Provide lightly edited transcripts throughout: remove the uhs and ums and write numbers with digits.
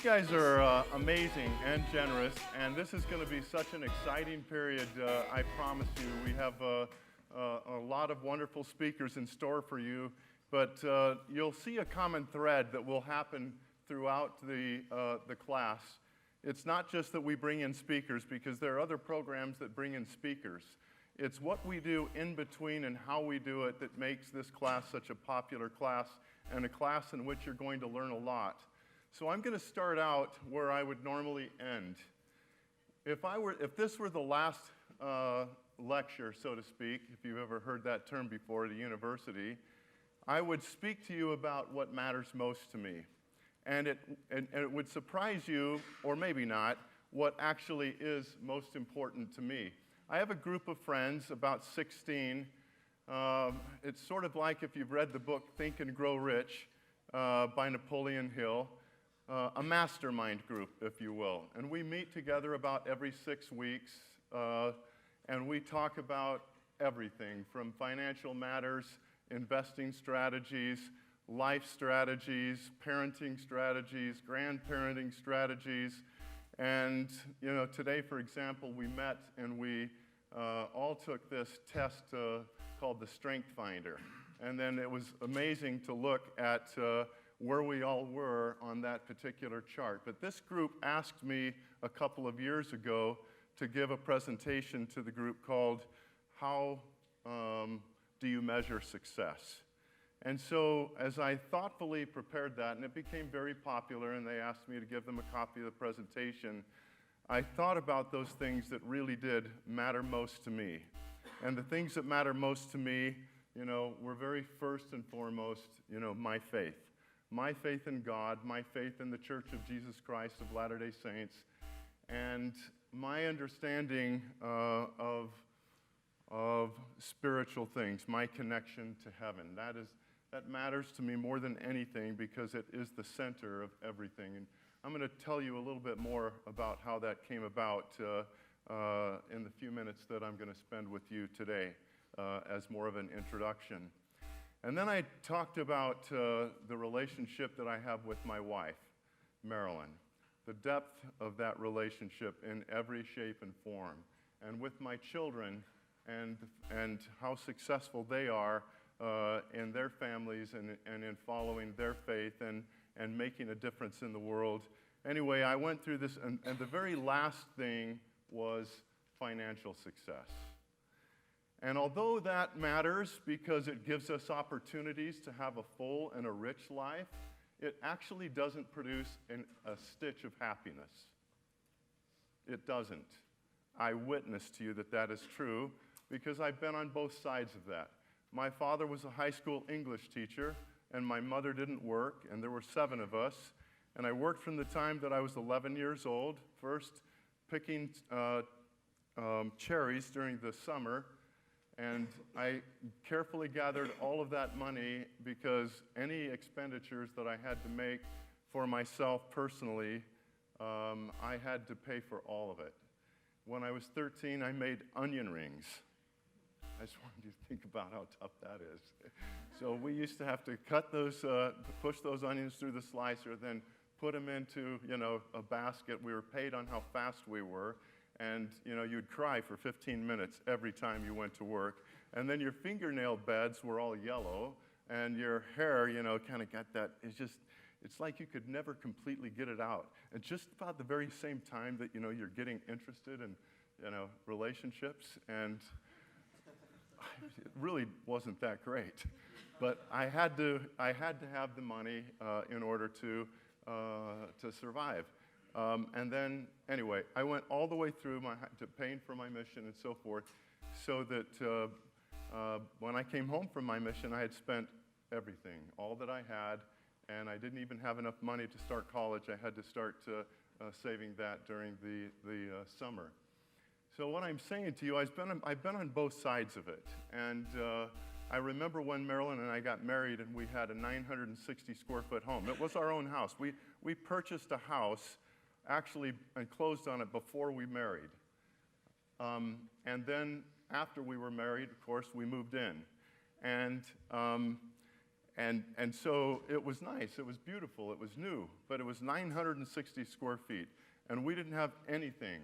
guys are amazing and generous, and this is going to be such an exciting period, I promise you. We have a lot of wonderful speakers in store for you, but you'll see a common thread that will happen throughout the class. It's not just that we bring in speakers, because there are other programs that bring in speakers. It's what we do in between and how we do it that makes this class such a popular class, and a class in which you're going to learn a lot. So I'm going to start out where I would normally end. If this were the last lecture, so to speak, if you've ever heard that term before at a university, I would speak to you about what matters most to me. And it would surprise you, or maybe not, what actually is most important to me. I have a group of friends, about 16. It's sort of like if you've read the book Think and Grow Rich by Napoleon Hill. A mastermind group, if you will. And we meet together about every 6 weeks, and we talk about everything from financial matters, investing strategies, life strategies, parenting strategies, grandparenting strategies. And today, for example, we met and we all took this test called the Strength Finder. And then it was amazing to look at where we all were on that particular chart. But this group asked me a couple of years ago to give a presentation to the group called How Do You Measure Success? And so as I thoughtfully prepared that, and it became very popular, and they asked me to give them a copy of the presentation, I thought about those things that really did matter most to me. And the things that matter most to me, were very first and foremost, my faith. My faith in God, my faith in the Church of Jesus Christ of Latter-day Saints, and my understanding of spiritual things, my connection to heaven. That matters to me more than anything because it is the center of everything. And I'm going to tell you a little bit more about how that came about in the few minutes that I'm going to spend with you today as more of an introduction. And then I talked about the relationship that I have with my wife, Marilyn, the depth of that relationship in every shape and form, and with my children and how successful they are in their families and in following their faith and making a difference in the world. Anyway, I went through this, and the very last thing was financial success. And although that matters because it gives us opportunities to have a full and a rich life, it actually doesn't produce a stitch of happiness. It doesn't. I witness to you that is true because I've been on both sides of that. My father was a high school English teacher, and my mother didn't work, and there were 7 of us. And I worked from the time that I was 11 years old, first picking cherries during the summer. And I carefully gathered all of that money because any expenditures that I had to make for myself personally, I had to pay for all of it. When I was 13, I made onion rings. I just wanted you to think about how tough that is. So we used to have to cut those, push those onions through the slicer, then put them into, a basket. We were paid on how fast we were. And, you'd cry for 15 minutes every time you went to work. And then your fingernail beds were all yellow, and your hair, kind of got that, it's like you could never completely get it out. And just about the very same time that, you're getting interested in, relationships, and it really wasn't that great. But I had to have the money in order to survive. And then, anyway, I went all the way through to paying for my mission and so forth, so that when I came home from my mission, I had spent everything, all that I had, and I didn't even have enough money to start college. I had to start saving that during the summer. So what I'm saying to you, I've been on both sides of it, and I remember when Marilyn and I got married, and we had a 960 square foot home. It was our own house. We purchased a house actually and closed on it before we married. And then after we were married, of course, we moved in. And And so it was nice, it was beautiful, it was new, but it was 960 square feet, and we didn't have anything.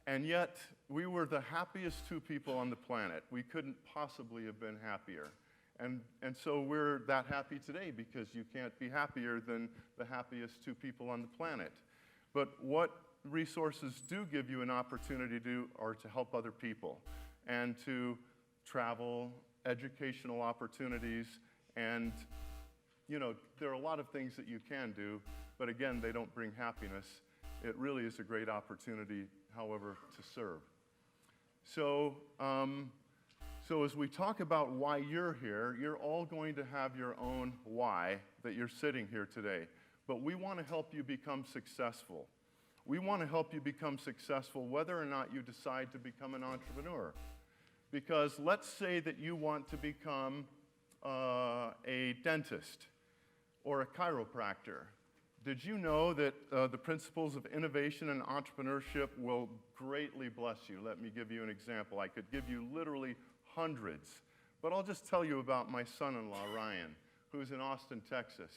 And yet, we were the happiest two people on the planet. We couldn't possibly have been happier. And so we're that happy today because you can't be happier than the happiest two people on the planet. But what resources do give you an opportunity to do are to help other people and to travel, educational opportunities, and there are a lot of things that you can do, but again, they don't bring happiness. It really is a great opportunity, however, to serve. So as we talk about why you're here, you're all going to have your own why that you're sitting here today. But we want to help you become successful. We want to help you become successful whether or not you decide to become an entrepreneur. Because let's say that you want to become a dentist or a chiropractor. Did you know that the principles of innovation and entrepreneurship will greatly bless you? Let me give you an example. I could give you literally hundreds, but I'll just tell you about my son-in-law, Ryan, who's in Austin, Texas.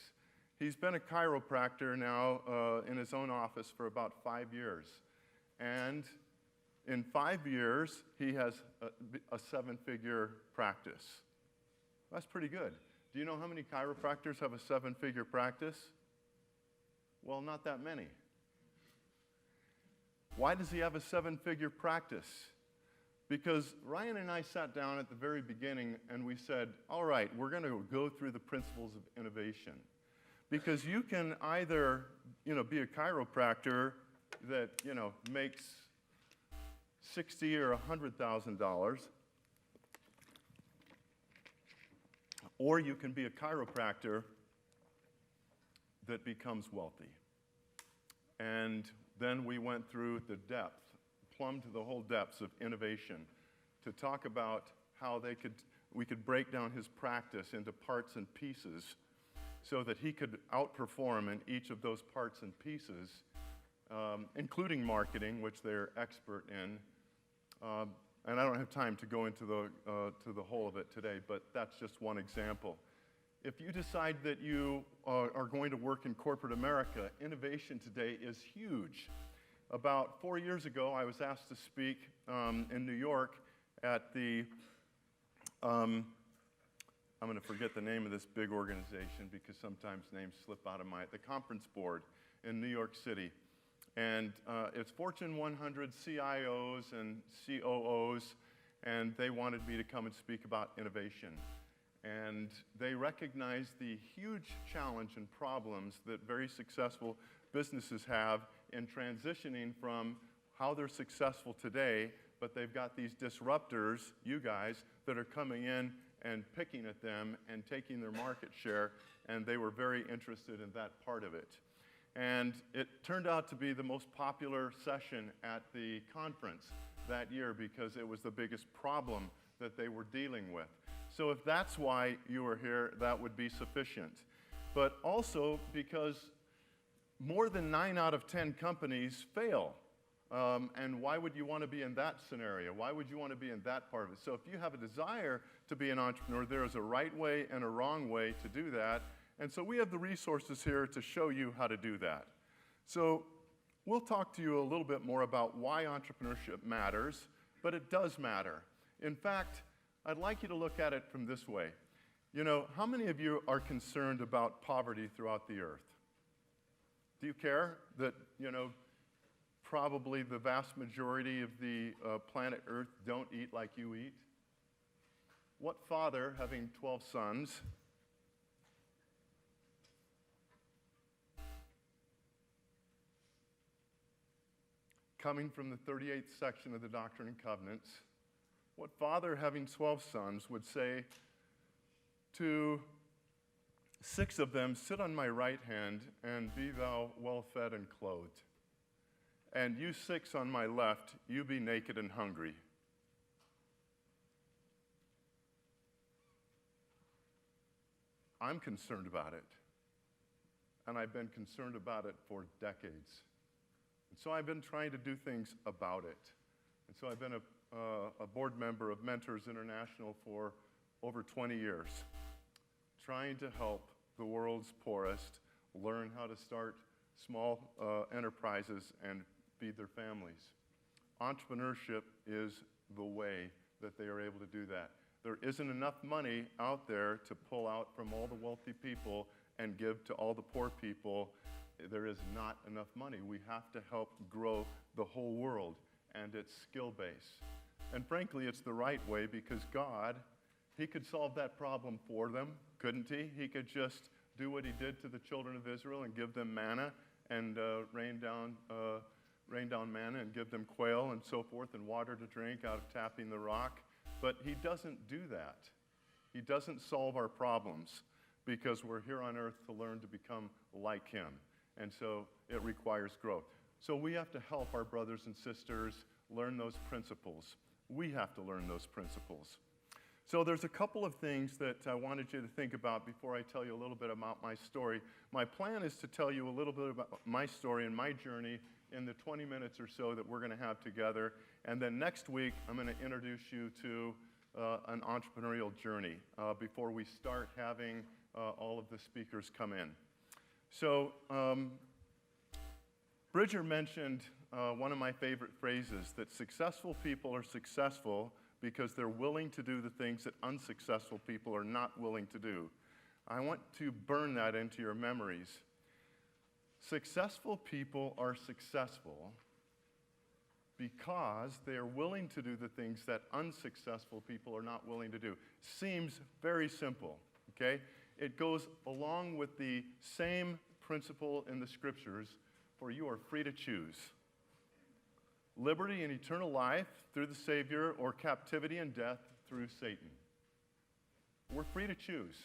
He's been a chiropractor now in his own office for about 5 years. And in 5 years, he has a seven-figure practice. That's pretty good. Do you know how many chiropractors have a seven-figure practice? Well, not that many. Why does he have a seven-figure practice? Because Ryan and I sat down at the very beginning and we said, all right, we're going to go through the principles of innovation. Because you can either, be a chiropractor that, makes $60,000 or $100,000, or you can be a chiropractor that becomes wealthy. And then we went through the depth, plumbed the whole depths of innovation to talk about how we could break down his practice into parts and pieces so that he could outperform in each of those parts and pieces, including marketing, which they're expert in. And I don't have time to go into the whole of it today, but that's just one example. If you decide that you are going to work in corporate America, innovation today is huge. About 4 years ago, I was asked to speak in New York at the, I'm going to forget the name of this big organization because sometimes names slip out of the Conference Board in New York City. And it's Fortune 100 CIOs and COOs, and they wanted me to come and speak about innovation. And they recognized the huge challenge and problems that very successful businesses have in transitioning from how they're successful today, but they've got these disruptors, you guys, that are coming in and picking at them and taking their market share, and they were very interested in that part of it. And it turned out to be the most popular session at the conference that year because it was the biggest problem that they were dealing with. So if that's why you were here, that would be sufficient. But also because more than 9 out of 10 companies fail. And why would you want to be in that scenario? Why would you want to be in that part of it? So if you have a desire to be an entrepreneur, there is a right way and a wrong way to do that. And so we have the resources here to show you how to do that. So we'll talk to you a little bit more about why entrepreneurship matters, but it does matter. In fact, I'd like you to look at it from this way. How many of you are concerned about poverty throughout the earth? Do you care that, probably the vast majority of the planet Earth don't eat like you eat? What father, having 12 sons, coming from the 38th section of the Doctrine and Covenants, what father, having 12 sons, would say to 6 of them, sit on my right hand and be thou well fed and clothed, and you 6 on my left, you be naked and hungry? I'm concerned about it, and I've been concerned about it for decades. And so I've been trying to do things about it. And so I've been a board member of Mentors International for over 20 years. trying to help the world's poorest learn how to start small enterprises and feed their families. Entrepreneurship is the way that they are able to do that. There isn't enough money out there to pull out from all the wealthy people and give to all the poor people. There is not enough money. We have to help grow the whole world, and it's skill-based. And frankly, it's the right way because God, He could solve that problem for them, couldn't He? He could just do what He did to the children of Israel and give them manna and rain down manna and give them quail and so forth and water to drink out of tapping the rock. But He doesn't do that. He doesn't solve our problems because we're here on earth to learn to become like Him. And so it requires growth. So we have to help our brothers and sisters learn those principles. We have to learn those principles. So there's a couple of things that I wanted you to think about before I tell you a little bit about my story. My plan is to tell you a little bit about my story and my journey in the 20 minutes or so that we're going to have together. And then next week, I'm going to introduce you to an entrepreneurial journey before we start having all of the speakers come in. So Bridger mentioned one of my favorite phrases, that successful people are successful because they're willing to do the things that unsuccessful people are not willing to do. I want to burn that into your memories. Successful people are successful because they are willing to do the things that unsuccessful people are not willing to do. Seems very simple, okay? It goes along with the same principle in the scriptures, for you are free to choose. Liberty and eternal life through the Savior, or captivity and death through Satan. We're free to choose.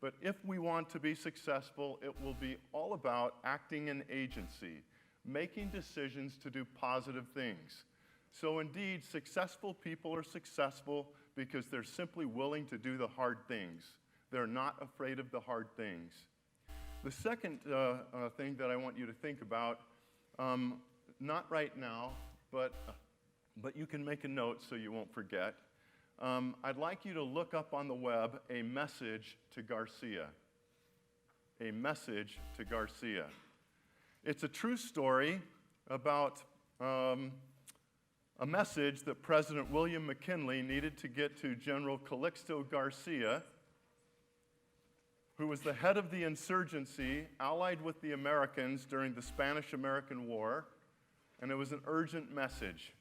But if we want to be successful, it will be all about acting in agency, making decisions to do positive things. So indeed, successful people are successful because they're simply willing to do the hard things. They're not afraid of the hard things. The second thing that I want you to think about, not right now, but you can make a note so you won't forget. I'd like you to look up on the web a message to Garcia. A message to Garcia. It's a true story about a message that President William McKinley needed to get to General Calixto Garcia, who was the head of the insurgency allied with the Americans during the Spanish-American War, and it was an urgent message.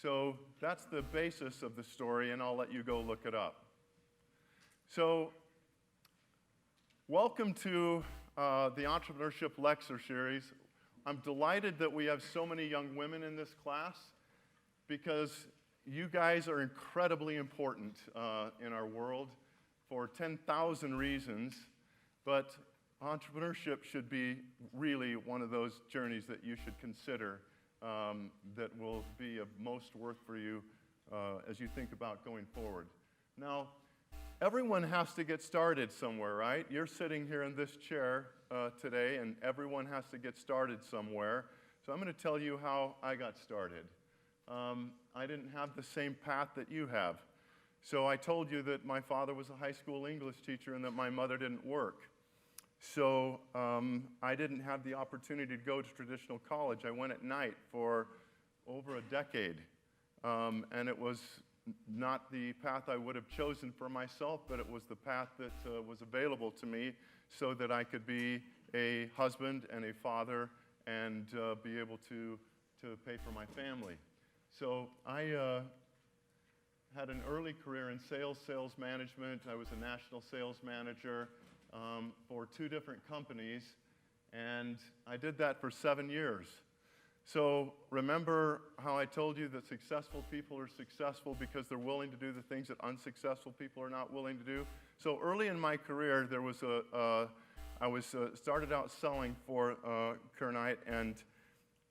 So that's the basis of the story, and I'll let you go look it up. So welcome to the Entrepreneurship Lecture Series. I'm delighted that we have so many young women in this class because you guys are incredibly important in our world for 10,000 reasons, but entrepreneurship should be really one of those journeys that you should consider that will be of most worth for you as you think about going forward. Now, everyone has to get started somewhere, right? You're sitting here in this chair today, and everyone has to get started somewhere. So I'm going to tell you how I got started. I didn't have the same path that you have. So I told you that my father was a high school English teacher and that my mother didn't work. So I didn't have the opportunity to go to traditional college. I went at night for over a decade. And it was not the path I would have chosen for myself, but it was the path that was available to me so that I could be a husband and a father and be able to pay for my family. So I had an early career in sales management. I was a national sales manager for 2 different companies, and I did that for 7 years. So remember how I told you that successful people are successful because they're willing to do the things that unsuccessful people are not willing to do? So early in my career, there was I started out selling for Kernite and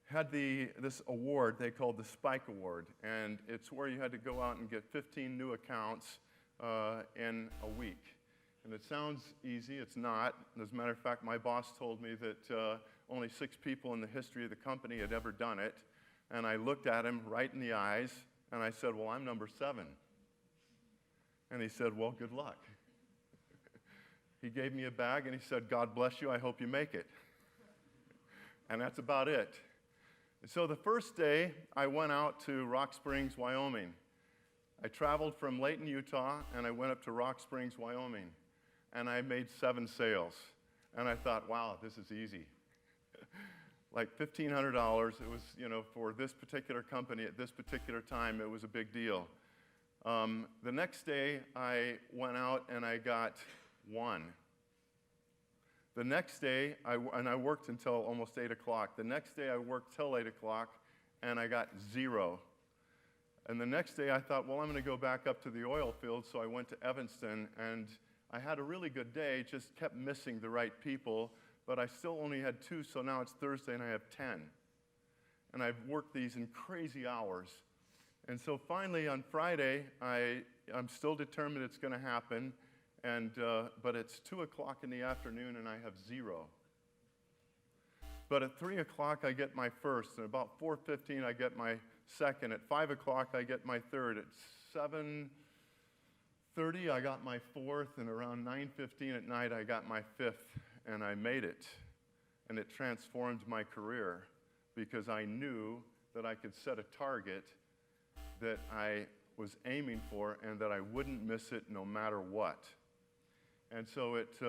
had this award they called the Spike Award, and it's where you had to go out and get 15 new accounts in a week. And it sounds easy, it's not. As a matter of fact, my boss told me that only 6 people in the history of the company had ever done it. And I looked at him right in the eyes, and I said, well, I'm number 7. And he said, well, good luck. He gave me a bag and he said, "God bless you, I hope you make it." And that's about it. And so the first day, I went out to Rock Springs, Wyoming. I traveled from Layton, Utah, and I went up to Rock Springs, Wyoming. And I made 7 sales. And I thought, wow, this is easy. Like $1,500, it was, for this particular company at this particular time, it was a big deal. The next day, I went out and I got 1. The next day, I worked until almost 8 o'clock. The next day, I worked till 8 o'clock, and I got 0. And the next day, I thought, well, I'm going to go back up to the oil field, so I went to Evanston, and I had a really good day, just kept missing the right people, but I still only had 2, so now it's Thursday, and I have 10. And I've worked these in crazy hours. And so finally, on Friday, I'm still determined it's going to happen, but it's 2 o'clock in the afternoon and I have 0. But at 3 o'clock I get my first, and about 4:15 I get my second. At 5 o'clock I get my third. At 7:30 I got my fourth, and around 9:15 at night I got my fifth, and I made it. And it transformed my career because I knew that I could set a target that I was aiming for and that I wouldn't miss it no matter what. And so it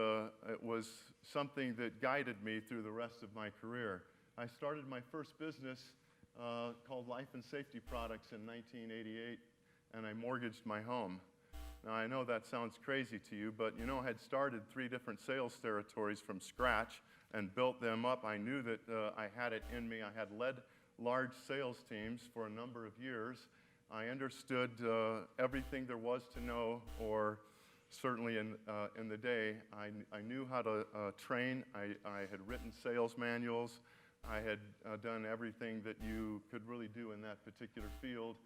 was something that guided me through the rest of my career. I started my first business called Life and Safety Products in 1988, and I mortgaged my home. Now, I know that sounds crazy to you, but I had started 3 different sales territories from scratch and built them up. I knew that I had it in me. I had led large sales teams for a number of years. I understood everything there was to know, or certainly in the day. I knew how to train. I had written sales manuals. I had done everything that you could really do in that particular field.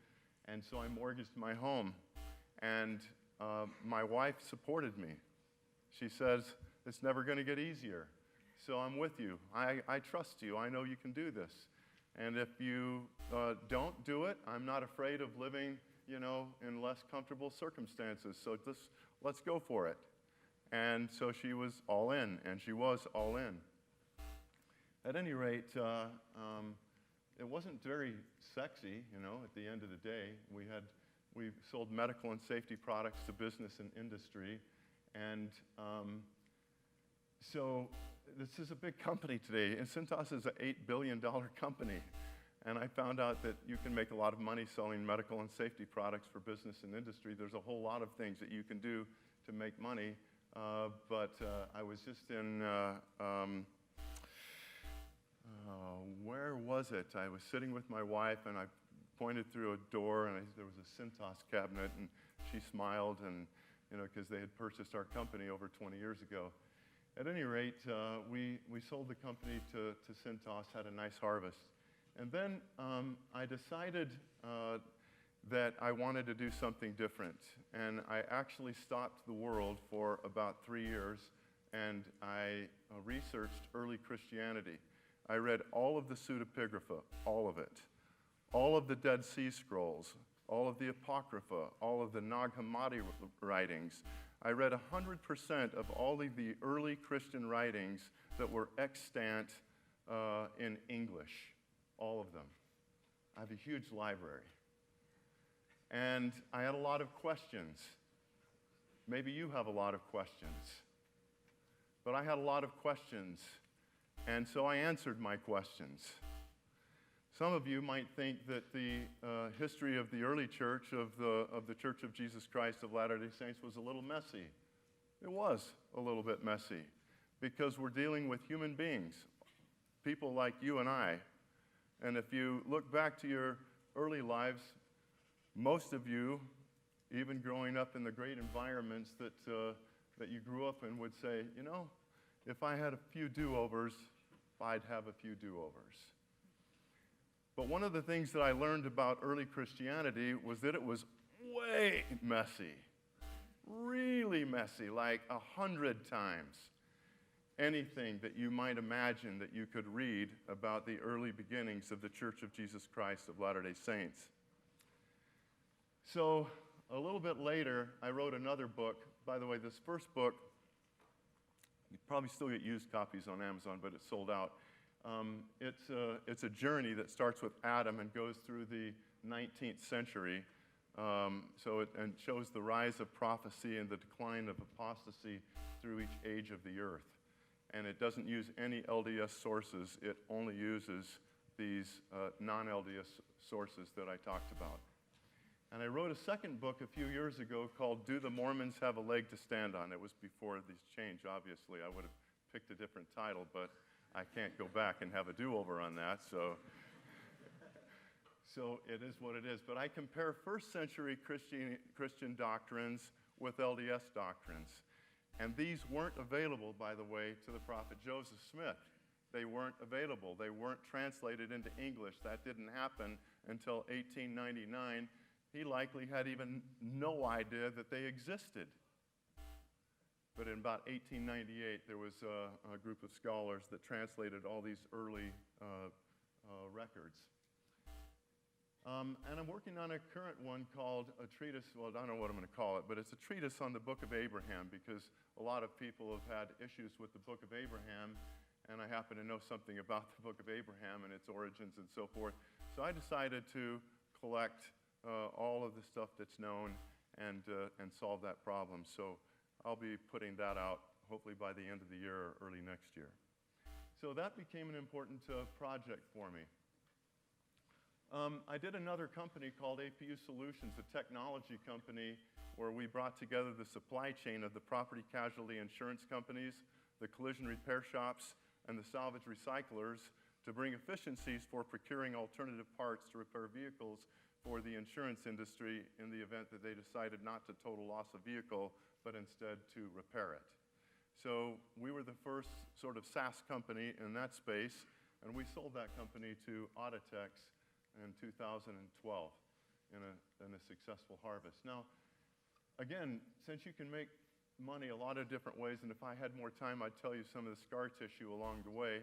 And so I mortgaged my home. And my wife supported me. She says, "It's never going to get easier. So I'm with you. I trust you. I know you can do this. And if you don't do it, I'm not afraid of living, in less comfortable circumstances. So let's go for it." And so she was all in, and she was all in. At any rate, it wasn't very sexy, at the end of the day. We sold medical and safety products to business and industry. And so this is a big company today. And Cintas is an $8 billion company. And I found out that you can make a lot of money selling medical and safety products for business and industry. There's a whole lot of things that you can do to make money. But I was just in, where was it? I was sitting with my wife, and I pointed through a door, and there was a Cintas cabinet, and she smiled, and because they had purchased our company over 20 years ago. At any rate, we sold the company to Cintas, had a nice harvest. And then I decided that I wanted to do something different. And I actually stopped the world for about 3 years, and I researched early Christianity. I read all of the pseudepigrapha, all of it, all of the Dead Sea Scrolls, all of the Apocrypha, all of the Nag Hammadi writings. I read 100% of all of the early Christian writings that were extant in English, all of them. I have a huge library. And I had a lot of questions. Maybe you have a lot of questions. But I had a lot of questions, and so I answered my questions. Some of you might think that the history of the early church, of the Church of Jesus Christ of Latter-day Saints, was a little messy. It was a little bit messy because we're dealing with human beings, people like you and I. And if you look back to your early lives, most of you, even growing up in the great environments that you grew up in, would say, if I had a few do-overs, I'd have a few do-overs. But one of the things that I learned about early Christianity was that it was way messy, really messy, like 100 times anything that you might imagine that you could read about the early beginnings of the Church of Jesus Christ of Latter-day Saints. So a little bit later, I wrote another book. By the way, this first book You probably still get used copies on Amazon, but it's sold out. It's a journey that starts with Adam and goes through the 19th century. And shows the rise of prophecy and the decline of apostasy through each age of the earth. And it doesn't use any LDS sources. It only uses these non-LDS sources that I talked about. And I wrote a second book a few years ago called Do the Mormons Have a Leg to Stand On? It was before this change, obviously. I would have picked a different title, but I can't go back and have a do-over on that. So it is what it is. But I compare first century Christian doctrines with LDS doctrines. And these weren't available, by the way, to the prophet Joseph Smith. They weren't available. They weren't translated into English. That didn't happen until 1899. He likely had even no idea that they existed. But in about 1898, there was a group of scholars that translated all these early records. And I'm working on a current one called a treatise. Well, I don't know what I'm going to call it, but it's a treatise on the Book of Abraham, because a lot of people have had issues with the Book of Abraham, and I happen to know something about the Book of Abraham and its origins and so forth. So I decided to collect all of the stuff that's known and solve that problem. So I'll be putting that out hopefully by the end of the year or early next year. So that became an important project for me. I did another company called Apu Solutions, a technology company where we brought together the supply chain of the property casualty insurance companies, the collision repair shops, and the salvage recyclers to bring efficiencies for procuring alternative parts to repair vehicles for the insurance industry in the event that they decided not to total loss a vehicle, but instead to repair it. So we were the first sort of SaaS company in that space, and we sold that company to Auditex in 2012 in a successful harvest. Now, again, since you can make money a lot of different ways, and if I had more time, I'd tell you some of the scar tissue along the way,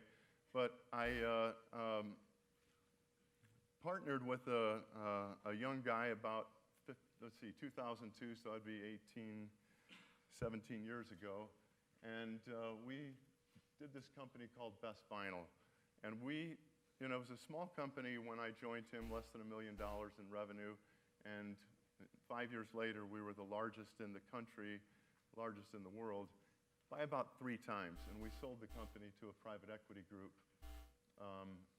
but I partnered with a young guy about, 2002, so that'd be 17 years ago, and we did this company called Best Vinyl, and it was a small company when I joined him, less than $1 million in revenue, and 5 years later, we were the largest in the country, largest in the world, by about 3 times. And we sold the company to a private equity group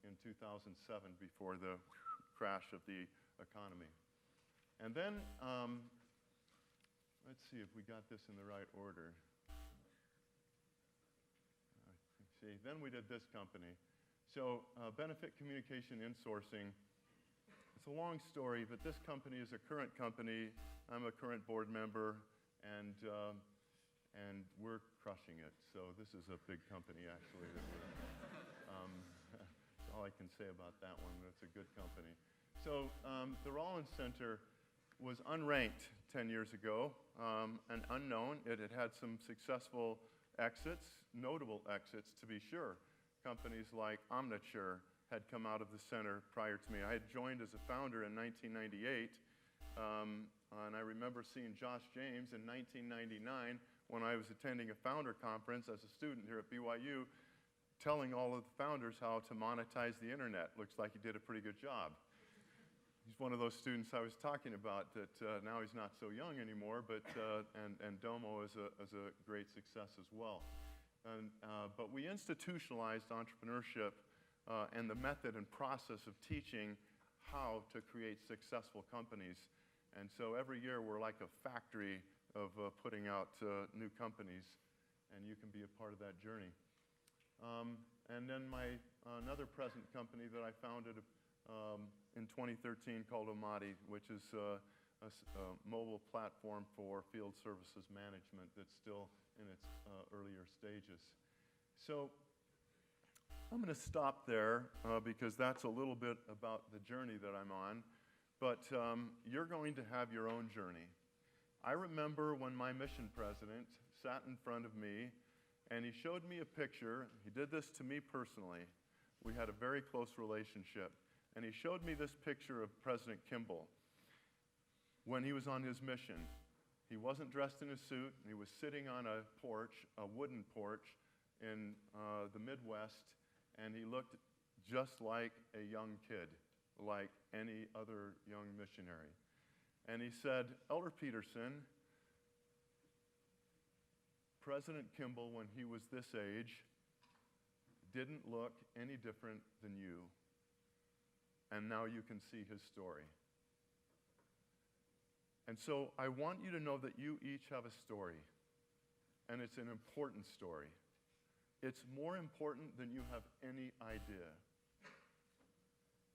in 2007 before the crash of the economy. And then, let's see if we got this in the right order. Then we did this company. So Benefit Communication Insourcing, it's a long story, but this company is a current company. I'm a current board member, and we're crushing it. So this is a big company, actually. That's all I can say about that one. It's a good company. So the Rollins Center was unranked 10 years ago and unknown. It had had some successful exits, notable exits to be sure. Companies like Omniture had come out of the center prior to me. I had joined as a founder in 1998, and I remember seeing Josh James in 1999 when I was attending a founder conference as a student here at BYU, telling all of the founders how to monetize the internet. Looks like he did a pretty good job. He's one of those students I was talking about that now he's not so young anymore, but and Domo is a great success as well. But we institutionalized entrepreneurship and the method and process of teaching how to create successful companies. And so every year we're like a factory of putting out new companies, and you can be a part of that journey. And then another present company that I founded in 2013 called Omadi, which is a mobile platform for field services management that's still in its earlier stages. So I'm going to stop there because that's a little bit about the journey that I'm on. But you're going to have your own journey. I remember when my mission president sat in front of me and he showed me a picture. He did this to me personally. We had a very close relationship. And he showed me this picture of President Kimball when he was on his mission. He wasn't dressed in a suit. He was sitting on a porch, a wooden porch in the Midwest, and he looked just like a young kid, like any other young missionary. And he said, Elder Peterson, President Kimball, when he was this age, didn't look any different than you. And now you can see his story. And so I want you to know that you each have a story, and it's an important story. It's more important than you have any idea.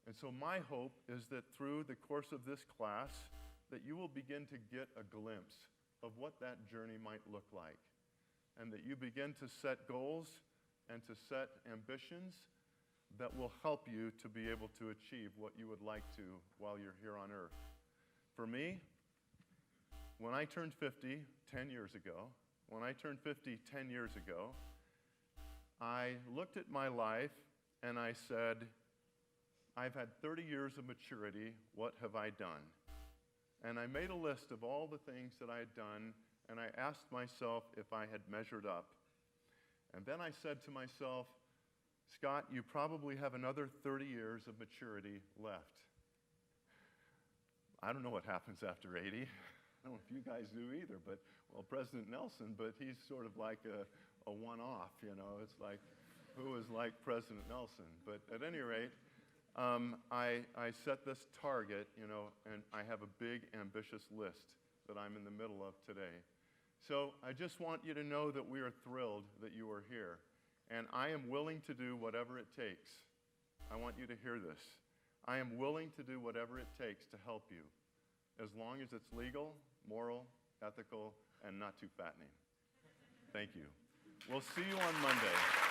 And so my hope is that through the course of this class, that you will begin to get a glimpse of what that journey might look like, and that you begin to set goals and to set ambitions that will help you to be able to achieve what you would like to while you're here on earth. For me, when I turned 50 10 years ago, I looked at my life and I said, I've had 30 years of maturity, what have I done? And I made a list of all the things that I had done, and I asked myself if I had measured up. And then I said to myself, Scott, you probably have another 30 years of maturity left. I don't know what happens after 80. I don't know if you guys do either, but, well, President Nelson, but he's sort of like a one-off, you know. It's like, who is like President Nelson? But at any rate, I set this target, you know, and I have a big, ambitious list that I'm in the middle of today. So I just want you to know that we are thrilled that you are here. And I am willing to do whatever it takes. I want you to hear this. I am willing to do whatever it takes to help you, as long as it's legal, moral, ethical, and not too fattening. Thank you. We'll see you on Monday.